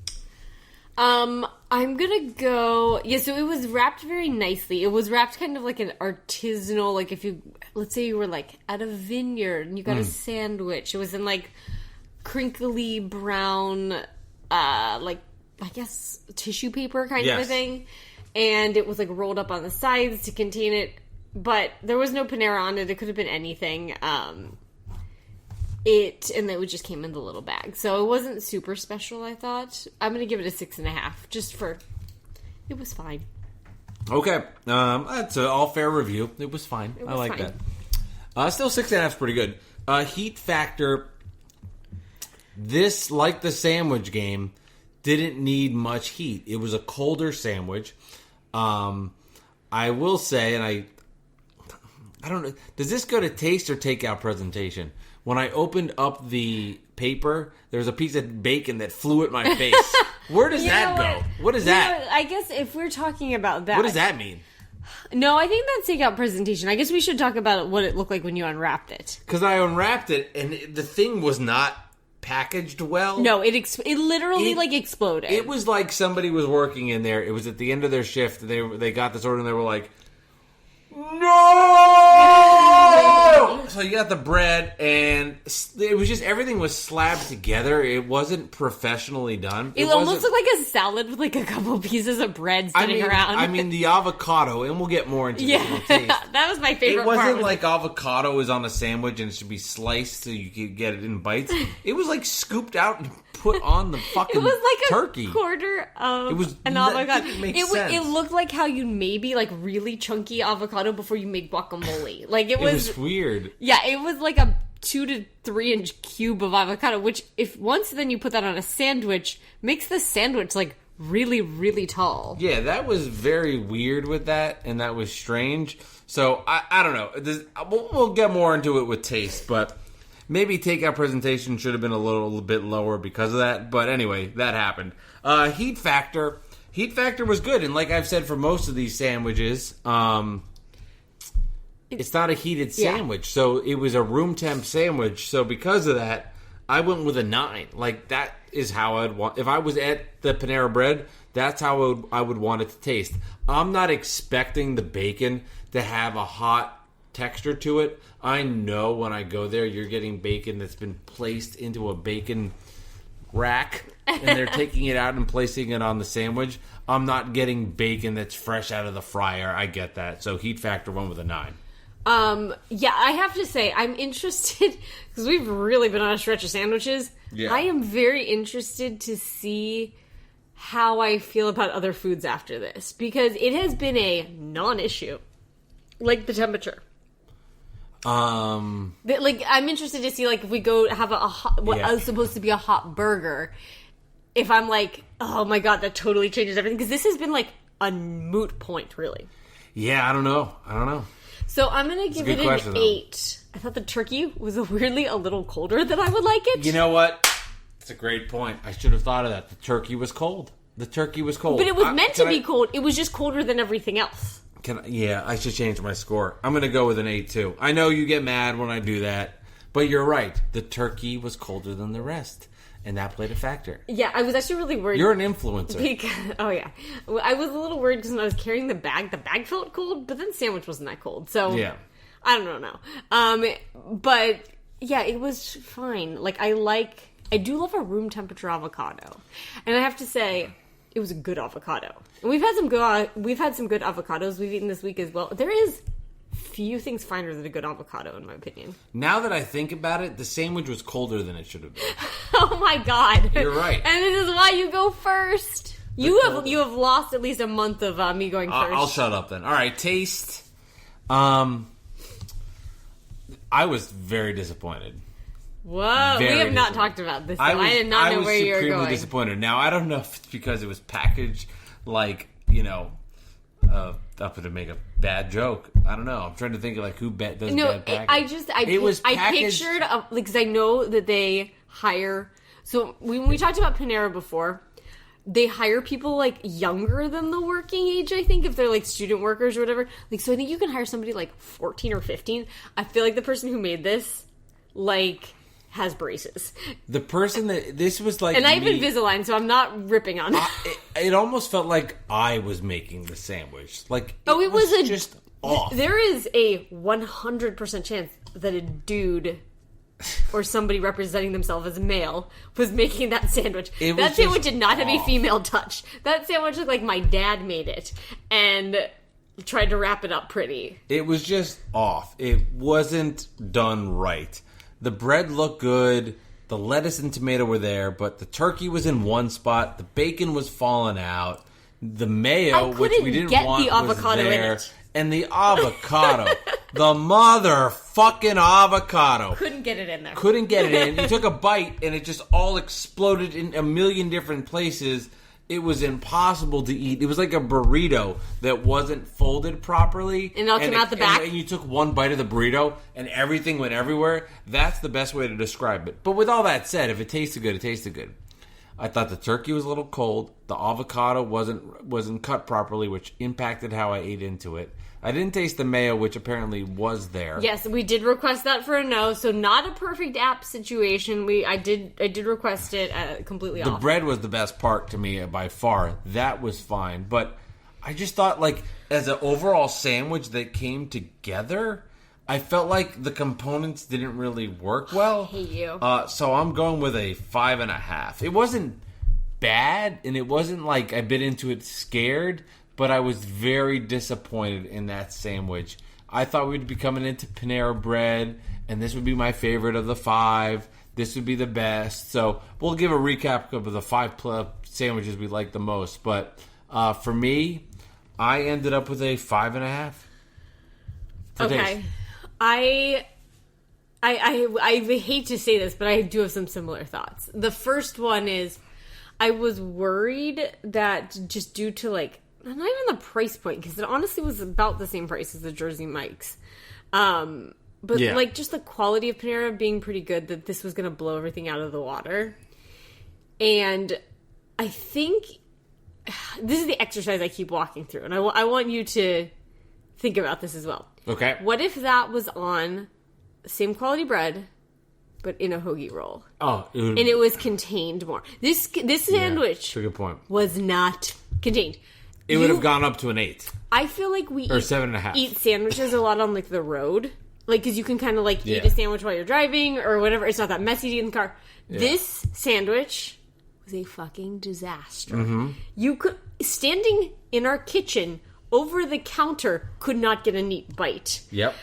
I'm gonna go... Yeah, so it was wrapped very nicely. It was wrapped kind of like an artisanal, like if you... Let's say you were like at a vineyard and you got a sandwich. It was in like crinkly brown, like, I guess, tissue paper kind of a thing. And it was like rolled up on the sides to contain it. But there was no Panera on it. It could have been anything. And it just came in the little bag. So it wasn't super special, I thought. I'm going to give it a 6.5. Just for... It was fine. Okay. That's an all-fair review. It was fine. I like that. Still 6.5 is pretty good. Heat factor... This, like the sandwich game, didn't need much heat. It was a colder sandwich. I will say, and I don't know, does this go to taste or takeout presentation? When I opened up the paper, there was a piece of bacon that flew at my face. Where does that go? What is that? I guess if we're talking about that... What does that mean? No, I think that's takeout presentation. I guess we should talk about what it looked like when you unwrapped it. Because I unwrapped it, and the thing was not packaged well. No, it literally exploded. It was like somebody was working in there. It was at the end of their shift. They got this order and they were like, no! So you got the bread, and it was just everything was slabbed together. It wasn't professionally done. It almost looked like a salad with like a couple pieces of bread sitting around. I mean, the avocado, and we'll get more into the taste. That was my favorite part. It wasn't like avocado is on a sandwich and it should be sliced so you could get it in bites. It was like scooped out and put on the fucking turkey. It was like a quarter of an avocado. It looked like how you maybe like really chunky avocado before you make guacamole. Like it was weird. Yeah, it was like a 2 to 3 inch cube of avocado, which if once then you put that on a sandwich, makes the sandwich like really, really tall. Yeah, that was very weird with that, and that was strange. So, I don't know. We'll get more into it with taste, but maybe takeout presentation should have been a little bit lower because of that. But anyway, that happened. Heat factor was good, and like I've said for most of these sandwiches, it's not a heated sandwich, so it was a room temp sandwich. So because of that, I went with a 9. Like, that is how I'd want. If I was at the Panera Bread, that's how I would want it to taste. I'm not expecting the bacon to have a hot texture to it. I know when I go there, you're getting bacon that's been placed into a bacon rack, and they're taking it out and placing it on the sandwich. I'm not getting bacon that's fresh out of the fryer. I get that. So heat factor went with a 9. Yeah, I have to say, I'm interested, because we've really been on a stretch of sandwiches. Yeah. I am very interested to see how I feel about other foods after this, because it has been a non-issue. Like the temperature. I'm interested to see, like, if we go have a hot, what is supposed to be a hot burger, if I'm like, oh my god, that totally changes everything, because this has been, like, a moot point, really. Yeah, I don't know. So I'm going to give it an 8. I thought the turkey was weirdly a little colder than I would like it. You know what? That's a great point. I should have thought of that. The turkey was cold. But it was meant to be cold. It was just colder than everything else. I should change my score. I'm going to go with an 8, too. I know you get mad when I do that, but you're right. The turkey was colder than the rest, and that played a factor. Yeah, I was actually really worried. You're an influencer. Yeah. I was a little worried because when I was carrying the bag felt cold, but then the sandwich wasn't that cold. So, yeah. I don't know. But, yeah, it was fine. Like, I do love a room temperature avocado. And I have to say, it was a good avocado. And we've had some good avocados we've eaten this week as well. There is few things finer than a good avocado, in my opinion. Now that I think about it, the sandwich was colder than it should have been. Oh my god. You're right. And this is why you go first. You have lost at least a month of me going first. I'll shut up then. All right, taste. I was very disappointed. Whoa, we have not talked about this. I did not know where you were going. I was supremely disappointed. Now, I don't know if it's because it was packaged like, up to make a bad joke. I don't know. I'm trying to think of, like, who does bad packaging. I pictured, because I know that they hire... So, when we talked about Panera before, they hire people, like, younger than the working age, I think, if they're, like, student workers or whatever. Like, so I think you can hire somebody, like, 14 or 15. I feel like the person who made this, like... has braces. The person this was like, and I have Invisalign, so I'm not ripping on it. It almost felt like I was making the sandwich. Like, it was just off. There is a 100% chance that a dude or somebody representing themselves as a male was making that sandwich. That sandwich did not have a female touch. That sandwich looked like my dad made it and tried to wrap it up pretty. It was just off. It wasn't done right. The bread looked good. The lettuce and tomato were there, but the turkey was in one spot. The bacon was falling out. The mayo, which we didn't want, the avocado was there. in it. And the avocado. The motherfucking avocado. Couldn't get it in there. Couldn't get it in. You took a bite, and it just all exploded in a million different places. It was impossible to eat. It was like a burrito that wasn't folded properly. And it all came out the back? And you took one bite of the burrito, and everything went everywhere. That's the best way to describe it. But with all that said, if it tasted good, it tasted good. I thought the turkey was a little cold. The avocado wasn't cut properly, which impacted how I ate into it. I didn't taste the mayo, which apparently was there. Yes, we did request that for a no, so not a perfect app situation. I did request it completely off. The bread was the best part to me by far. That was fine, but I just thought, like, as an overall sandwich that came together, I felt like the components didn't really work well. I hate you. So I'm going with a 5.5. It wasn't bad, and it wasn't like I bit into it scared, but I was very disappointed in that sandwich. I thought we'd be coming into Panera Bread, and this would be my favorite of the 5. This would be the best. So we'll give a recap of the 5 sandwiches we like the most. But for me, I ended up with a 5.5. Okay. I hate to say this, but I do have some similar thoughts. The first one is, I was worried that just due to, like, not even the price point, because it honestly was about the same price as the Jersey Mike's. But, like, just the quality of Panera being pretty good, that this was going to blow everything out of the water. And I think this is the exercise I keep walking through, and I want you to think about this as well. Okay. What if that was on the same quality bread, but in a hoagie roll? Oh, and it was contained more. This sandwich that's a good point. was not contained. It would have gone up to an 8. I feel like we or 7.5. Eat sandwiches a lot on, like, the road. Like, because you can kind of, like, eat a sandwich while you're driving or whatever. It's not that messy to eat in the car. Yeah. This sandwich was a fucking disaster. Mm-hmm. You could, standing in our kitchen over the counter, could not get a neat bite. Yep.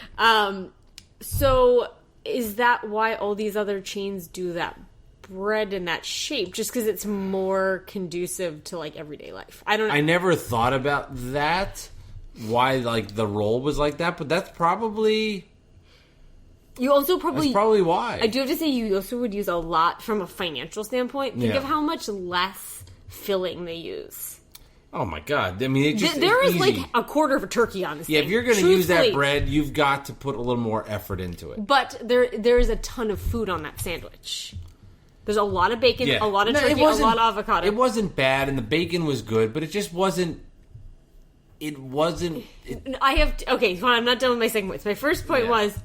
So is that why all these other chains do that bread in that shape? Just because it's more conducive to, like, everyday life? I don't know. I never thought about that. Why, like, the roll was like that, but that's probably... You also probably... That's probably why. I do have to say, you also would use a lot from a financial standpoint. Think of how much less filling they use. Oh, my God. I mean, it just... There is, easy. like, a quarter of a turkey on this thing. If you're going to use that bread, you've got to put a little more effort into it. But there is a ton of food on that sandwich. There's a lot of bacon, a lot of turkey, a lot of avocado. It wasn't bad, and the bacon was good, but it just wasn't... It wasn't... Okay, fine, I'm not done with my second point. So my first point was...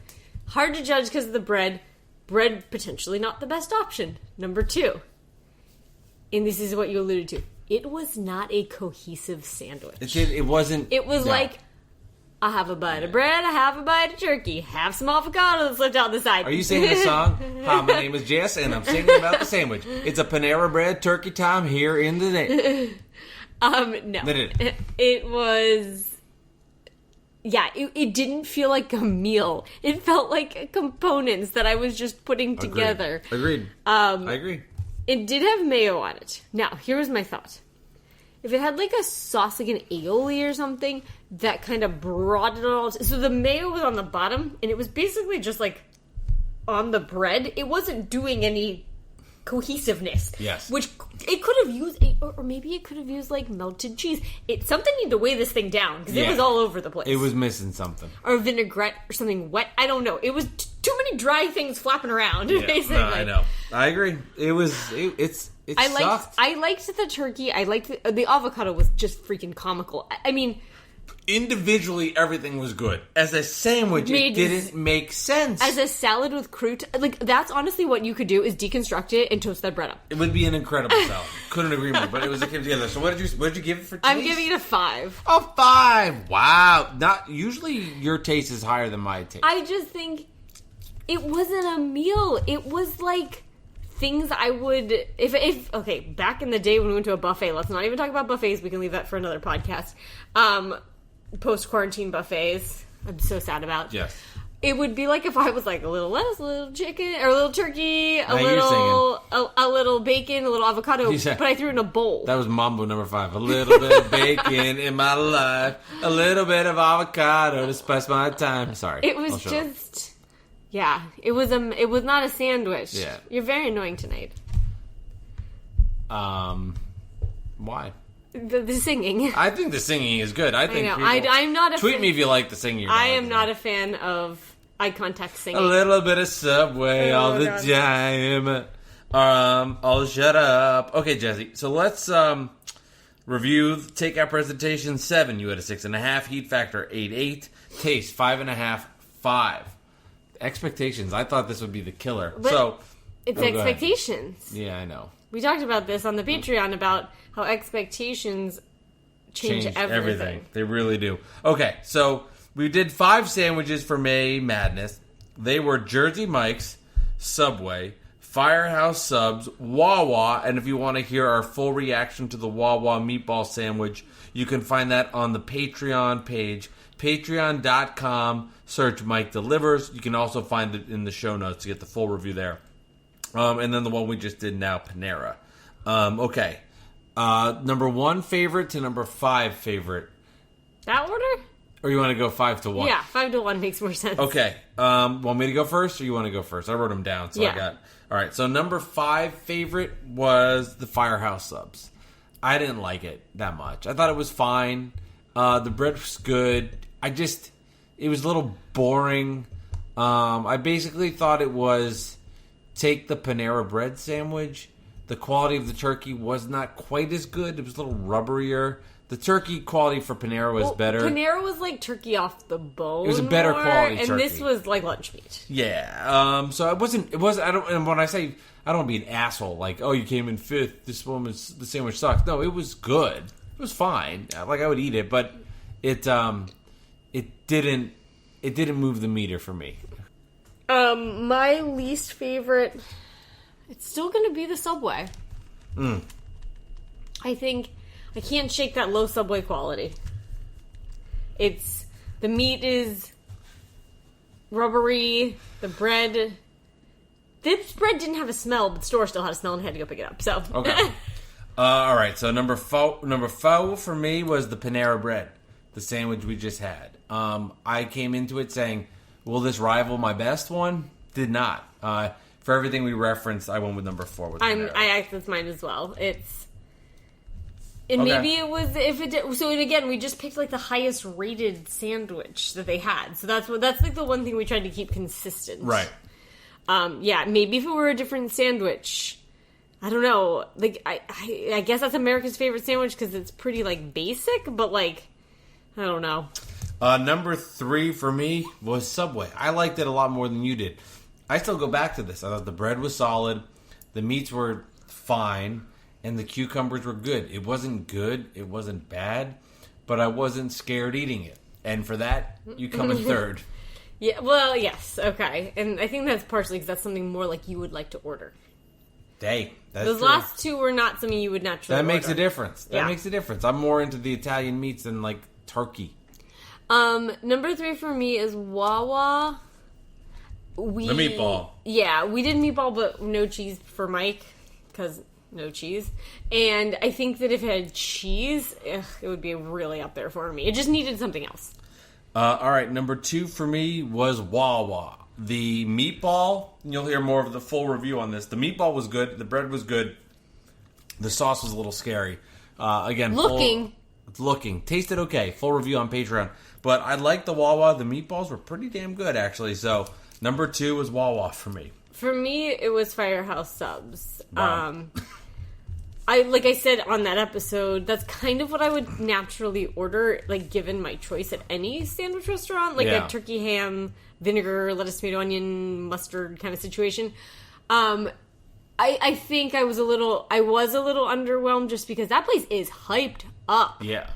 Hard to judge because of the bread. Bread, potentially not the best option. Number 2. And this is what you alluded to. It was not a cohesive sandwich. It wasn't... It was like, I have a bite of bread, I have a bite of turkey, have some avocado that's left out the side. Are you singing a song? Hi, my name is Jess, and I'm singing about the sandwich. It's a Panera Bread turkey time here in the day. No. It was... Yeah, it didn't feel like a meal. It felt like components that I was just putting together. Agreed. I agree. It did have mayo on it. Now, here was my thought. If it had like a sauce, like an aioli or something, that kind of brought it all... So the mayo was on the bottom, and it was basically just like on the bread. It wasn't doing any cohesiveness. Yes. Which it could have used, or maybe it could have used like melted cheese. Something needed to weigh this thing down because it was all over the place. It was missing something. Or vinaigrette or something wet. I don't know. It was too many dry things flapping around. Yeah, basically. no, I know. I agree. It was. I liked the turkey. I liked the avocado was just freaking comical. I mean. Individually, everything was good. As a sandwich, it didn't make sense. As a salad with croutons, like, that's honestly what you could do, is deconstruct it and toast that bread up. It would be an incredible salad. Couldn't agree more, but it was a came together. So what did you give it for taste? I'm giving it a 5. A 5! Wow. Not usually your taste is higher than my taste. I just think it wasn't a meal. It was like things I would... Okay, back in the day when we went to a buffet, let's not even talk about buffets. We can leave that for another podcast. Post-quarantine buffets, I'm so sad about. Yes. It would be like if I was like a little lettuce, a little chicken, or a little turkey, a little bacon, a little avocado, but I threw it in a bowl. That was Mambo number 5. A little bit of bacon in my life, a little bit of avocado to spice my time. Sorry. It was just... Yeah. It was not a sandwich. Yeah. You're very annoying tonight. Why? The singing. I think the singing is good. I'm not a tweet fan. Me if you like the singing. I am not a fan of eye contact singing. A little bit of Subway all the time. I'll shut up. Okay, Jesse. So let's review takeout presentation 7. You had a 6.5. Heat factor 8.8. Taste 5.5. 5. Expectations. I thought this would be the killer. But it's expectations. Yeah, I know. We talked about this on the Patreon about how expectations change everything. They really do. Okay, so we did 5 sandwiches for May Madness. They were Jersey Mike's, Subway, Firehouse Subs, Wawa, and if you want to hear our full reaction to the Wawa meatball sandwich, you can find that on the Patreon page, patreon.com, search Mike Delivers. You can also find it in the show notes to get the full review there. And then the one we just did now, Panera. Okay. Number 1 favorite to number 5 favorite. That order? Or you want to go 5-1? Yeah, 5-1 makes more sense. Okay. Want me to go first, or you want to go first? I wrote them down, so I got... All right, so number 5 favorite was the Firehouse subs. I didn't like it that much. I thought it was fine. The bread was good. It was a little boring. I basically thought it was take the Panera bread sandwich. The quality of the turkey was not quite as good. It was a little rubberier. The turkey quality for Panera was better. Panera was like turkey off the bone. It was a better quality turkey. And this was like lunch meat. Yeah. So it wasn't, and when I say, I don't want to be an asshole, like, oh, you came in 5th, the sandwich sucked. No, it was good. It was fine. Like, I would eat it, but it didn't move the meter for me. My least favorite, it's still going to be the Subway. I think I can't shake that low Subway quality. The meat is rubbery. This bread didn't have a smell, but the store still had a smell and I had to go pick it up. So okay. All right. So number 4 for me was the Panera bread, the sandwich we just had. I came into it saying, will this rival my best one? Did not. For everything we referenced, I went with number 4 with Panera. That's mine as well. Maybe it was so. And again, we just picked like the highest rated sandwich that they had. So that's like the one thing we tried to keep consistent. Right. Maybe if it were a different sandwich, I don't know. Like I guess that's America's favorite sandwich because it's pretty like basic, but like I don't know. Number 3 for me was Subway. I liked it a lot more than you did. I still go back to this. I thought the bread was solid, the meats were fine, and the cucumbers were good. It wasn't good, it wasn't bad, but I wasn't scared eating it. And for that, you come in 3rd. Yeah, well, yes, okay. And I think that's partially because that's something more like you would like to order. Hey, that's Those true. last 2 were not something you would naturally order. That makes a difference. That makes a difference. I'm more into the Italian meats than, like, turkey. Number 3 for me is Wawa. The meatball. Yeah, we did meatball, but no cheese for Mike, because no cheese. And I think that if it had cheese, it would be really up there for me. It just needed something else. All right, number 2 for me was Wawa. The meatball, you'll hear more of the full review on this. The meatball was good. The bread was good. The sauce was a little scary. Again, looking. Tasted okay. Full review on Patreon. But I liked the Wawa. The meatballs were pretty damn good, actually. So, number 2 was Wawa for me. For me, it was Firehouse subs. Wow. Like I said on that episode, that's kind of what I would naturally order, like, given my choice at any sandwich restaurant. Like a turkey ham, vinegar, lettuce, tomato, onion, mustard kind of situation. I think I was a little underwhelmed just because that place is hyped up. Yeah.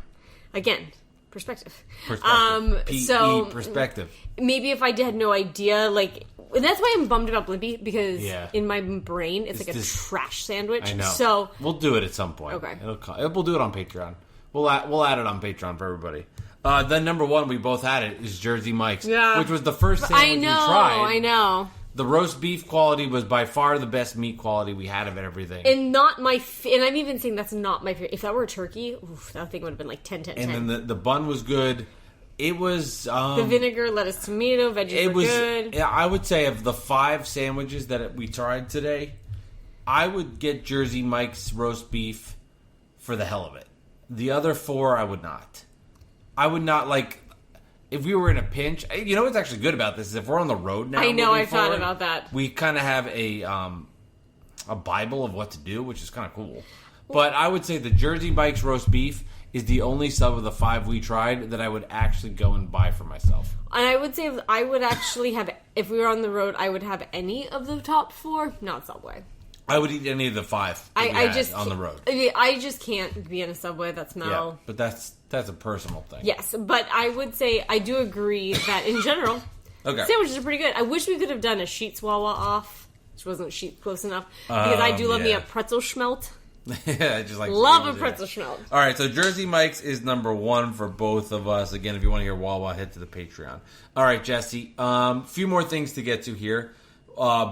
Again, perspective. Perspective. Maybe if I had no idea, like... And that's why I'm bummed about Blimpie, because in my brain, it's like a trash sandwich. I know. So we'll do it at some point. Okay. We'll do it on Patreon. We'll add it on Patreon for everybody. Then number 1, we both had it, is Jersey Mike's. Yeah. Which was the first sandwich we tried. I know. The roast beef quality was by far the best meat quality we had of everything. And not my... and I'm even saying that's not my favorite. If that were a turkey, that thing would have been like 10, 10, 10. And then the bun was good. It was... the vinegar, lettuce, tomato, veggies were good. I would say of the 5 sandwiches that we tried today, I would get Jersey Mike's roast beef for the hell of it. The other 4, I would not. I would not, like... If we were in a pinch... You know what's actually good about this is if we're on the road now... I know, I thought about that. We kind of have a Bible of what to do, which is kind of cool. But I would say the Jersey Mike's roast beef is the only sub of the 5 we tried that I would actually go and buy for myself. And I would say I would actually have, if we were on the road, I would have any of the top 4, not Subway. I would eat any of the 5 on the road. I just can't be in a Subway that smell. Yeah, but that's a personal thing. Yes, but I would say I do agree that in general, sandwiches are pretty good. I wish we could have done a Sheetz Wawa off, which wasn't sheet close enough, because I do love me a pretzel schmelt. Yeah, just like love a pretzel schmelt. All right, so Jersey Mike's is number 1 for both of us. Again, if you want to hear Wawa, head to the Patreon. All right, Jesse, few more things to get to here.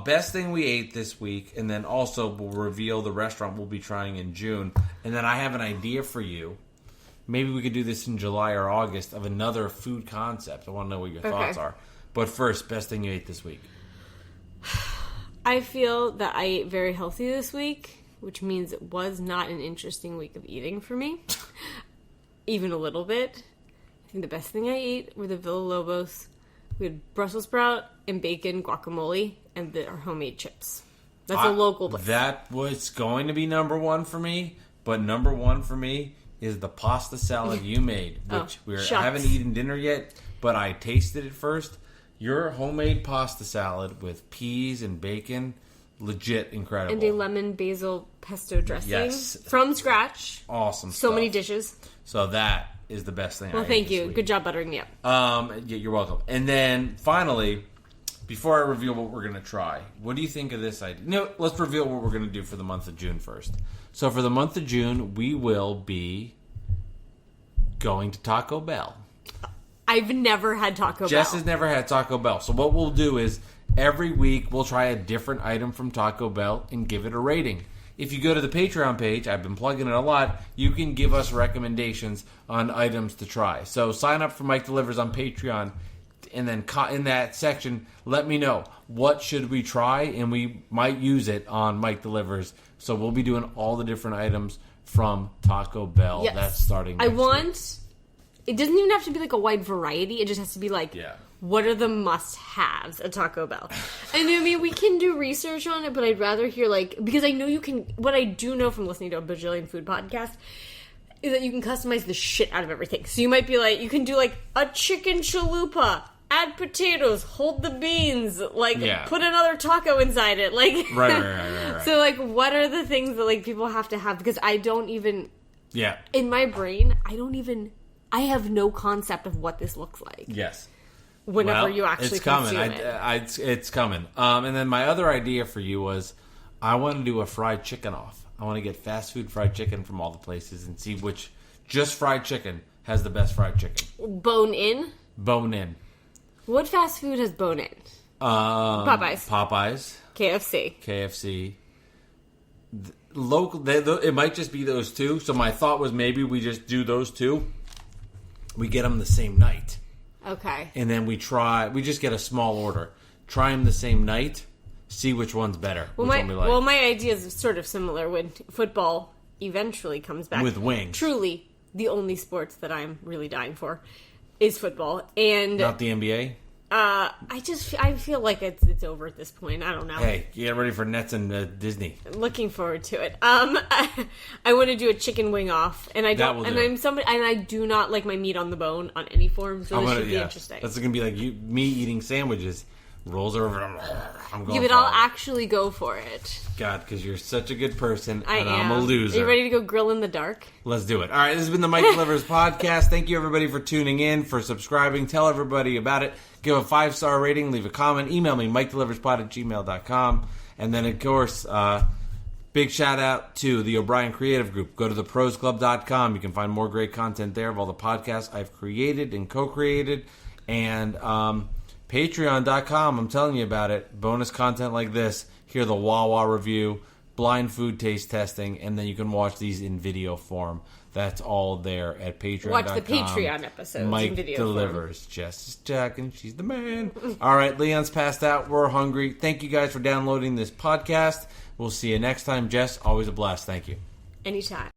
Best thing we ate this week, and then also we'll reveal the restaurant we'll be trying in June. And then I have an idea for you. maybe we could do this in July or August of another food concept. I want to know what your thoughts are. But first, best thing you ate this week. I feel that I ate very healthy this week, which means it was not an interesting week of eating for me. Even a little bit. I think the best thing I ate were the Villalobos. We had Brussels sprout and bacon, guacamole, and our homemade chips. That's a local place. That was going to be number one for me, but number one for me is the pasta salad you made, which I haven't eaten dinner yet, but I tasted it first. Your homemade pasta salad with peas and bacon, legit incredible. And a lemon basil pesto dressing from scratch. Awesome So stuff. many dishes. So that is the best thing I ate thank this you. week. Good job buttering me up. Yeah, you're welcome. And then finally, before I reveal what we're going to try, what do you think of this idea? No, let's reveal what we're going to do for the month of June first. So for the month of June, we will be going to Taco Bell. I've never had Taco Bell. Jess has never had Taco Bell. So what we'll do is every week we'll try a different item from Taco Bell and give it a rating. If you go to the Patreon page, I've been plugging it a lot, you can give us recommendations on items to try. So sign up for Mike Delivers on Patreon, and then in that section, let me know what should we try, and we might use it on Mike Delivers. So we'll be doing all the different items from Taco Bell. Yes. That's starting next week. It doesn't even have to be like a wide variety. It just has to be like, what are the must-haves at Taco Bell? And I mean, we can do research on it, but I'd rather hear because I know you can, what I do know from listening to a bajillion food podcast is that you can customize the shit out of everything. So you might be like, you can do like a chicken chalupa, add potatoes, hold the beans, put another taco inside it. Right. So what are the things that people have to have? Because I don't even, in my brain, I have no concept of what this looks like. Yes. Whenever you actually consume it. It's coming. And then my other idea for you was I want to do a fried chicken off. I want to get fast food fried chicken from all the places and see which just fried chicken has the best fried chicken. Bone in? Bone in. What fast food has bone in? Popeyes. KFC. Local. It might just be those two. So my thought was maybe we just do those two. We get them the same night. Okay. And then we just get a small order. Try them the same night. See which one's better. Well, my idea is sort of similar when football eventually comes back. With wings. Truly, the only sports that I'm really dying for is football. And not the NBA? I feel like it's over at this point. I don't know. Hey, get ready for Nets and Disney. I'm looking forward to it. I want to do a chicken wing off, and I don't. And I'm somebody, and I do not like my meat on the bone on any form. So this should be interesting. That's gonna be like me eating sandwiches. Rolls over. I'm going. Yeah, but I'll actually go for it. God, because you're such a good person, and I'm a loser. Are you ready to go grill in the dark? Let's do it. All right, this has been the Mike Delivers podcast. Thank you, everybody, for tuning in, for subscribing. Tell everybody about it. Give a 5-star rating. Leave a comment. Email me, MikeDeliversPod@gmail.com. And then, of course, big shout out to the O'Brien Creative Group. Go to theprosclub.com. You can find more great content there of all the podcasts I've created and co-created. And Patreon.com, I'm telling you about it. Bonus content like this. Hear the Wawa review, blind food taste testing, and then you can watch these in video form. That's all there at Patreon.com. Watch the Patreon episodes Mike in video Delivers. form. Jess is jacking. She's the man. All right, Leon's passed out. We're hungry. Thank you guys for downloading this podcast. We'll see you next time. Jess, always a blast. Thank you. Anytime.